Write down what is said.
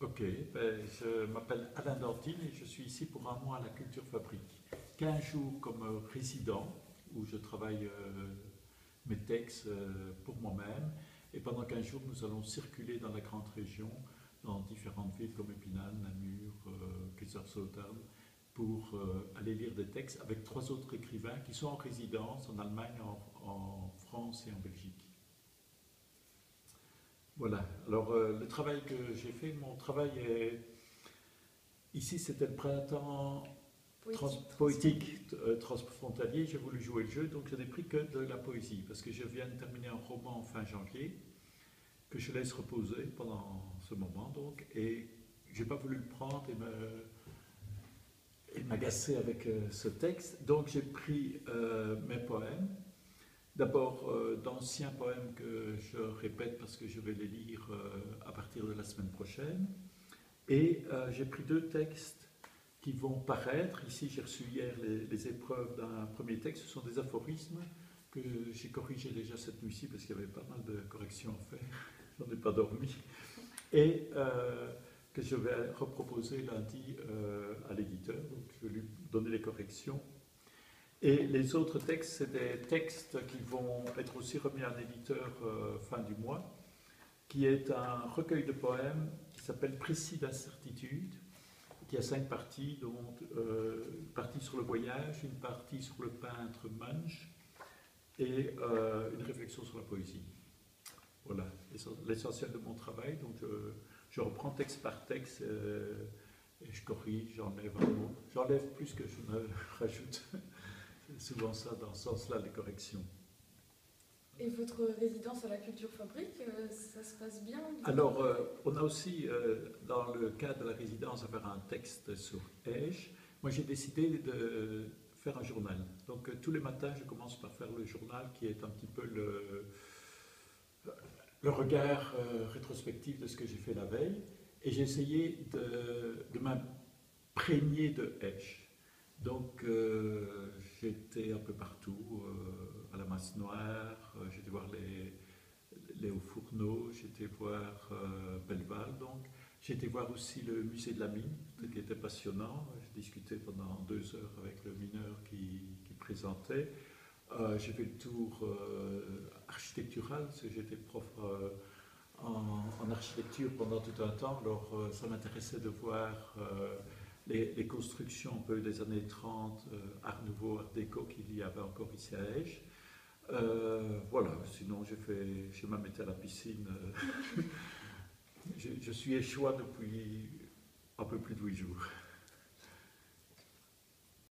Ok, je m'appelle Alain Dantine et je suis ici pour un mois à la Culture Fabrique. 15 jours comme résident, où je travaille mes textes pour moi-même. Et pendant 15 jours, nous allons circuler dans la grande région, dans différentes villes comme Épinal, Namur, Kaiserslautern, pour aller lire des textes avec 3 autres écrivains qui sont en résidence en Allemagne, en France et en Belgique. Voilà, alors le travail que j'ai fait, mon travail est... Ici, c'était le printemps poétique transfrontalier, j'ai voulu jouer le jeu, donc je n'ai pris que de la poésie, parce que je viens de terminer un roman fin janvier, que je laisse reposer pendant ce moment, donc, et j'ai pas voulu le prendre et m'agacer avec ce texte, donc j'ai pris mes poèmes. D'abord, d'anciens poèmes que je répète parce que je vais les lire à partir de la semaine prochaine. Et j'ai pris 2 textes qui vont paraître. Ici, j'ai reçu hier les épreuves d'un premier texte. Ce sont des aphorismes que j'ai corrigés déjà cette nuit-ci parce qu'il y avait pas mal de corrections à faire. J'en ai pas dormi. Et que je vais reproposer lundi à l'éditeur. Donc, je vais lui donner les corrections. Et les autres textes, c'est des textes qui vont être aussi remis à un éditeur fin du mois, qui est un recueil de poèmes qui s'appelle Précis d'incertitude, qui a 5 parties, dont une partie sur le voyage, une partie sur le peintre Munch et une réflexion sur la poésie. Voilà l'essentiel de mon travail. Donc je reprends texte par texte et je corrige, j'enlève un mot. J'enlève plus que je ne rajoute. C'est souvent ça, dans ce sens-là, les corrections. Et votre résidence à la Culture Fabrique, ça se passe bien? Alors, on a aussi, dans le cadre de la résidence, à faire un texte sur Esch. Moi, j'ai décidé de faire un journal. Donc, tous les matins, je commence par faire le journal, qui est un petit peu le regard rétrospectif de ce que j'ai fait la veille. Et j'ai essayé de m'imprégner de Esch. Donc, j'étais un peu partout, à la Masse Noire, j'étais voir les Hauts Fourneaux, j'étais voir Belleval, donc. J'étais voir aussi le musée de la mine, qui était passionnant. J'ai discuté pendant 2 heures avec le mineur qui présentait. J'ai fait le tour architectural, parce que j'étais prof en architecture pendant tout un temps, alors ça m'intéressait de voir les constructions un peu des années 30, Art Nouveau, Art Déco qu'il y avait encore ici à Esch. Voilà, sinon j'ai même été à la piscine. Je suis échoua depuis un peu plus de 8 jours.